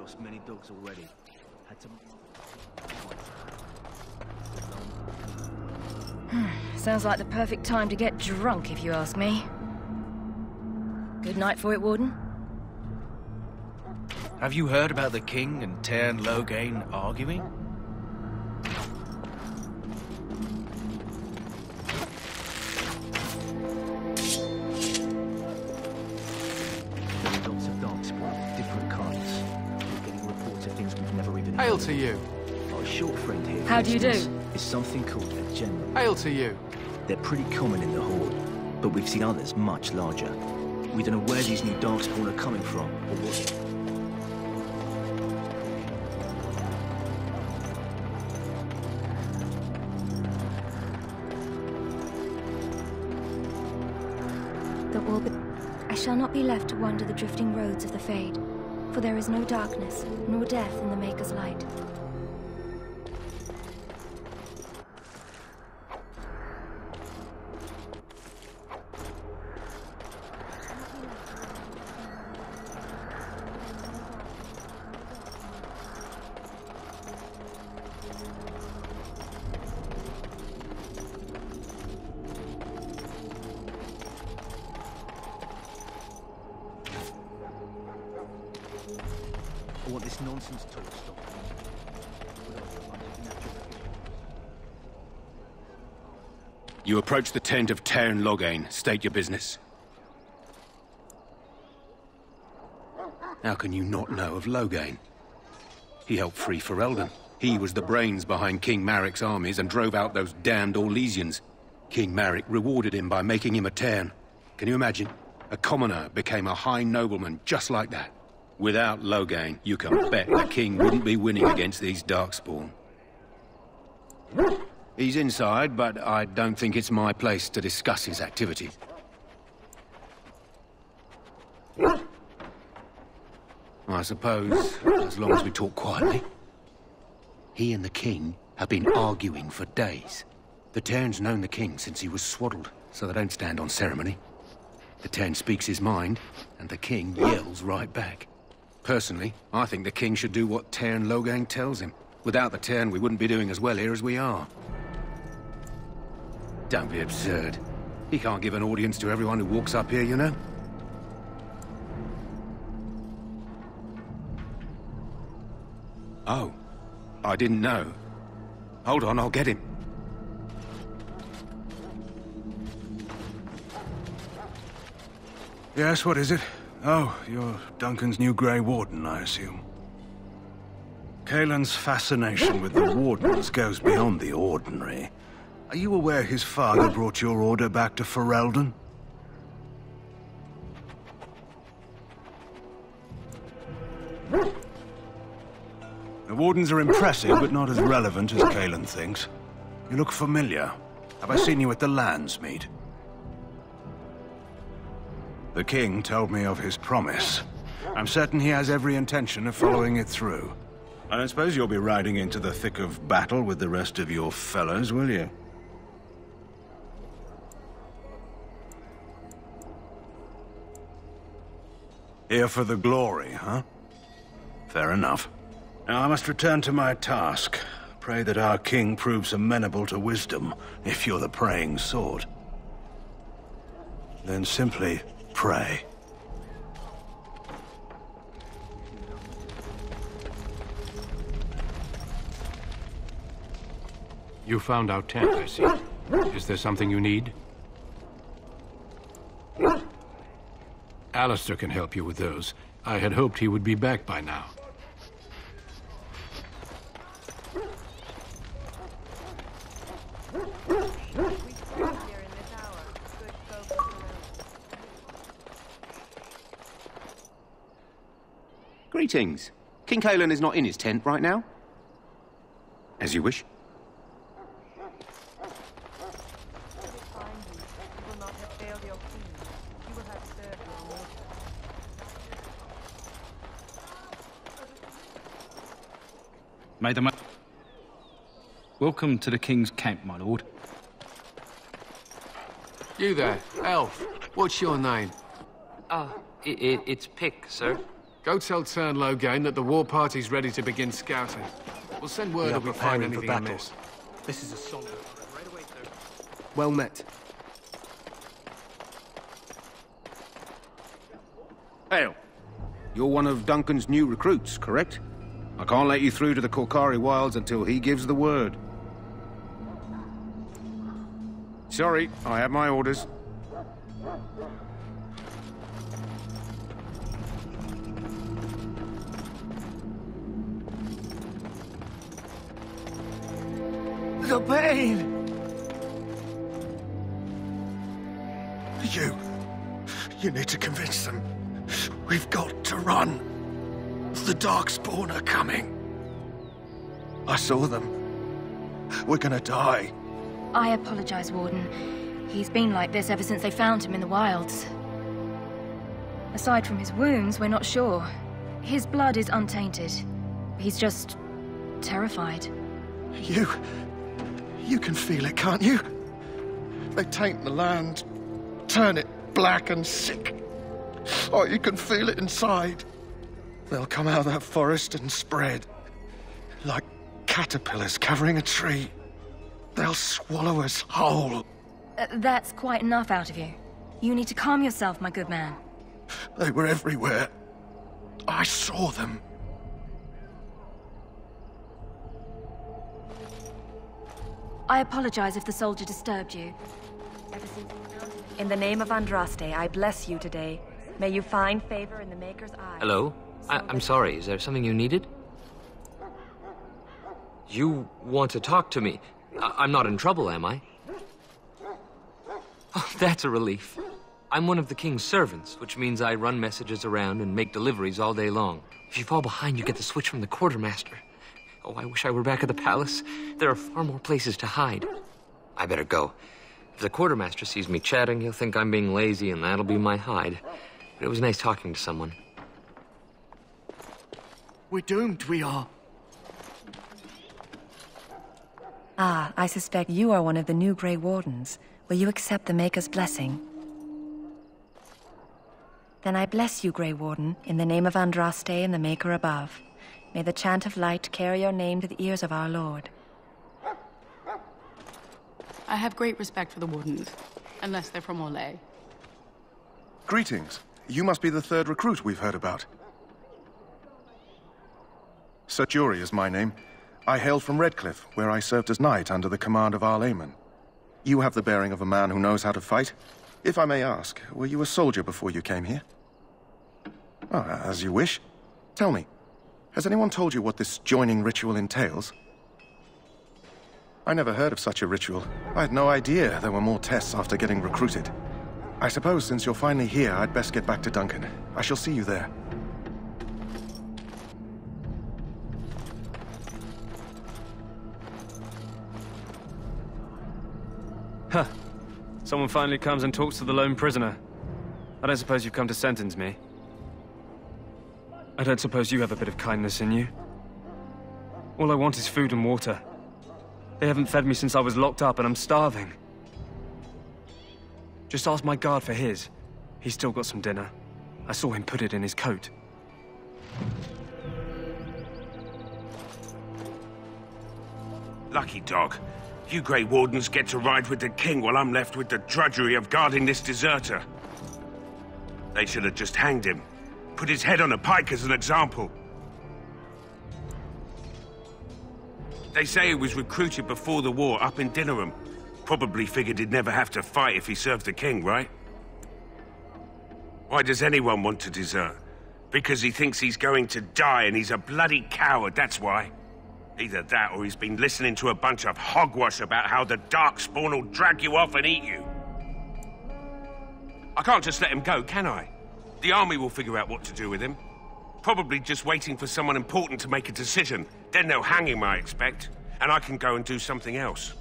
lost many dogs already. Had to... Sounds like the perfect time to get drunk, if you ask me. Good night for it, Warden. Have you heard about the king and Tairn Loghain arguing? There are lots of darkspawn, different kinds. We're getting reports of things we've never even Hail heard to of. you. Our short friend here, How do you do? is something called a general. Hail to you. They're pretty common in the Horde, but we've seen others much larger. We don't know where these new darkspawn are coming from, or what. The orbit. I shall not be left to wander the drifting roads of the Fade, for there is no darkness, nor death in the Maker's light. I want this nonsense talk stopped. You approach the tent of Tairn Loghain. State your business. How can you not know of Loghain? He helped free Ferelden. He was the brains behind King Maric's armies and drove out those damned Orlesians. King Maric rewarded him by making him a Tairn. Can you imagine? A commoner became a high nobleman just like that. Without Loghain, you can bet the king wouldn't be winning against these darkspawn. He's inside, but I don't think it's my place to discuss his activities. I suppose, as long as we talk quietly. He and the king have been arguing for days. The Tairn's known the king since he was swaddled, so they don't stand on ceremony. The Tairn speaks his mind, and the king yells right back. Personally, I think the king should do what Tairn Loghain tells him. Without the Tairn, we wouldn't be doing as well here as we are. Don't be absurd. He can't give an audience to everyone who walks up here, you know? Oh, I didn't know. Hold on, I'll get him. Yes, what is it? Oh, you're Duncan's new Grey Warden, I assume. Kaelin's fascination with the Wardens goes beyond the ordinary. Are you aware his father brought your order back to Ferelden? The Wardens are impressive, but not as relevant as Kaelin thinks. You look familiar. Have I seen you at the Lands meet? The king told me of his promise. I'm certain he has every intention of following it through. I don't suppose you'll be riding into the thick of battle with the rest of your fellows, will you? Here for the glory, huh? Fair enough. Now I must return to my task. Pray that our king proves amenable to wisdom, if you're the praying sort. Then simply pray. You found our tent, I see. Is there something you need? Alistair can help you with those. I had hoped he would be back by now. Greetings. King Kaelin is not in his tent right now. As you wish. May the Welcome to the King's camp, my lord. You there, elf. What's your name? It's Pick, sir. Go tell Tern Loghain that the war party's ready to begin scouting. We'll send word if we find anything amiss. This is a solid. Well met. Hail. You're one of Duncan's new recruits, correct? I can't let you through to the Korkari Wilds until he gives the word. Sorry, I have my orders. The pain! You need to convince them. We've got to run. The Darkspawn are coming. I saw them. We're gonna die. I apologize, Warden. He's been like this ever since they found him in the wilds. Aside from his wounds, we're not sure. His blood is untainted. He's just terrified. You can feel it, can't you? They taint the land, turn it black and sick. Oh, you can feel it inside. They'll come out of that forest and spread. Like caterpillars covering a tree. They'll swallow us whole. That's quite enough out of you. You need to calm yourself, my good man. They were everywhere. I saw them. I apologize if the soldier disturbed you. In the name of Andraste, I bless you today. May you find favor in the Maker's eye. Hello? I'm sorry, is there something you needed? You want to talk to me? I'm not in trouble, am I? Oh, that's a relief. I'm one of the king's servants, which means I run messages around and make deliveries all day long. If you fall behind, you get the switch from the quartermaster. Oh, I wish I were back at the palace. There are far more places to hide. I better go. If the quartermaster sees me chatting, he'll think I'm being lazy, and that'll be my hide. But it was nice talking to someone. We're doomed, we are. Ah, I suspect you are one of the new Grey Wardens. Will you accept the Maker's blessing? Then I bless you, Grey Warden, in the name of Andraste and the Maker above. May the chant of light carry your name to the ears of our Lord. I have great respect for the Wardens, unless they're from Orlais. Greetings. You must be the third recruit we've heard about. Sir Jury is my name. I hail from Redcliffe, where I served as knight under the command of Arl Aemon. You have the bearing of a man who knows how to fight. If I may ask, were you a soldier before you came here? Oh, as you wish. Tell me, has anyone told you what this joining ritual entails? I never heard of such a ritual. I had no idea there were more tests after getting recruited. I suppose since you're finally here, I'd best get back to Duncan. I shall see you there. Huh. Someone finally comes and talks to the lone prisoner. I don't suppose you've come to sentence me. I don't suppose you have a bit of kindness in you. All I want is food and water. They haven't fed me since I was locked up and I'm starving. Just ask my guard for his. He's still got some dinner. I saw him put it in his coat. Lucky dog. You Grey Wardens get to ride with the king while I'm left with the drudgery of guarding this deserter. They should have just hanged him. Put his head on a pike as an example. They say he was recruited before the war up in Dinnerham. Probably figured he'd never have to fight if he served the king, right? Why does anyone want to desert? Because he thinks he's going to die and he's a bloody coward, that's why. Either that or he's been listening to a bunch of hogwash about how the Darkspawn will drag you off and eat you. I can't just let him go, can I? The army will figure out what to do with him. Probably just waiting for someone important to make a decision. Then they'll hang him, I expect. And I can go and do something else.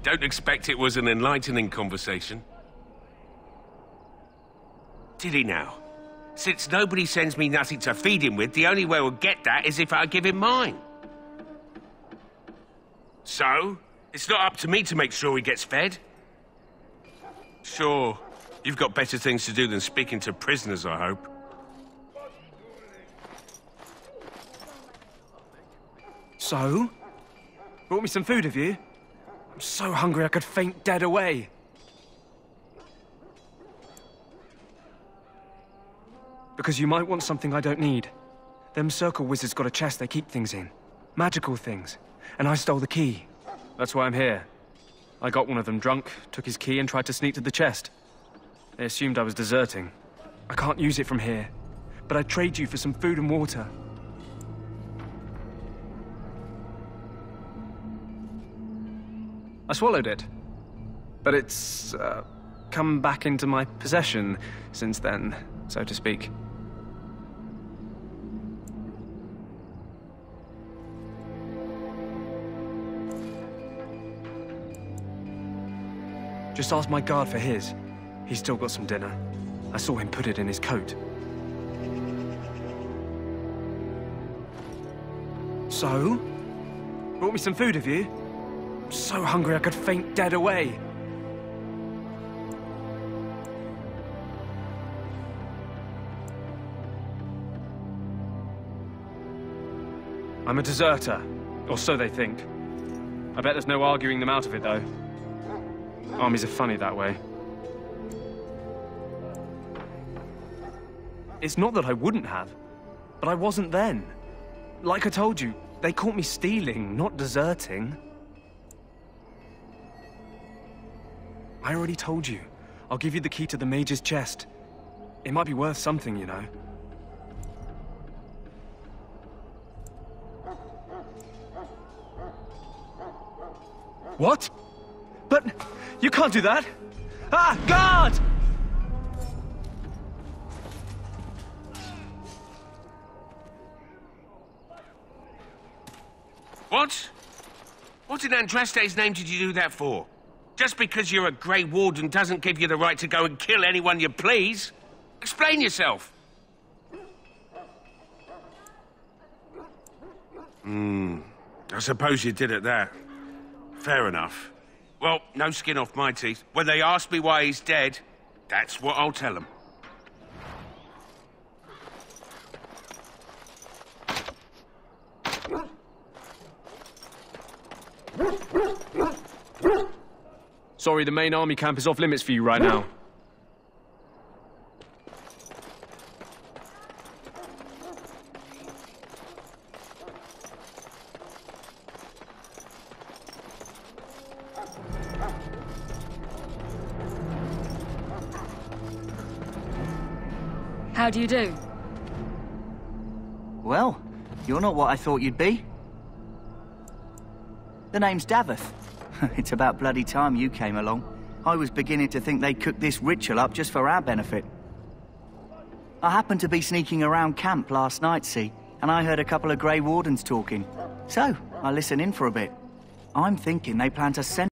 Don't expect it was an enlightening conversation. Did he now? Since nobody sends me nothing to feed him with, the only way we'll get that is if I give him mine. So, it's not up to me to make sure he gets fed? Sure, you've got better things to do than speaking to prisoners, I hope. So? Brought me some food, have you? I'm so hungry I could faint dead away. Because you might want something I don't need. Them circle wizards got a chest they keep things in. Magical things. And I stole the key. That's why I'm here. I got one of them drunk, took his key and tried to sneak to the chest. They assumed I was deserting. I can't use it from here. But I'd trade you for some food and water. I swallowed it. But it's, come back into my possession since then, so to speak. Just ask my guard for his. He's still got some dinner. I saw him put it in his coat. So? Brought me some food, have you? I'm so hungry I could faint dead away. I'm a deserter, or so they think. I bet there's no arguing them out of it, though. Armies are funny that way. It's not that I wouldn't have, but I wasn't then. Like I told you, they caught me stealing, not deserting. I already told you. I'll give you the key to the mage's chest. It might be worth something, you know. What? But you can't do that! Ah, guard! What? What in Andraste's name did you do that for? Just because you're a Grey Warden doesn't give you the right to go and kill anyone you please. Explain yourself. I suppose you did at that. Fair enough. Well, no skin off my teeth. When they ask me why he's dead, that's what I'll tell them. Sorry, the main army camp is off limits for you right now. How do you do? Well, you're not what I thought you'd be. The name's Daveth. It's about bloody time you came along. I was beginning to think they'd cooked this ritual up just for our benefit. I happened to be sneaking around camp last night, see, and I heard a couple of Grey Wardens talking. So, I listened in for a bit. I'm thinking they plan to send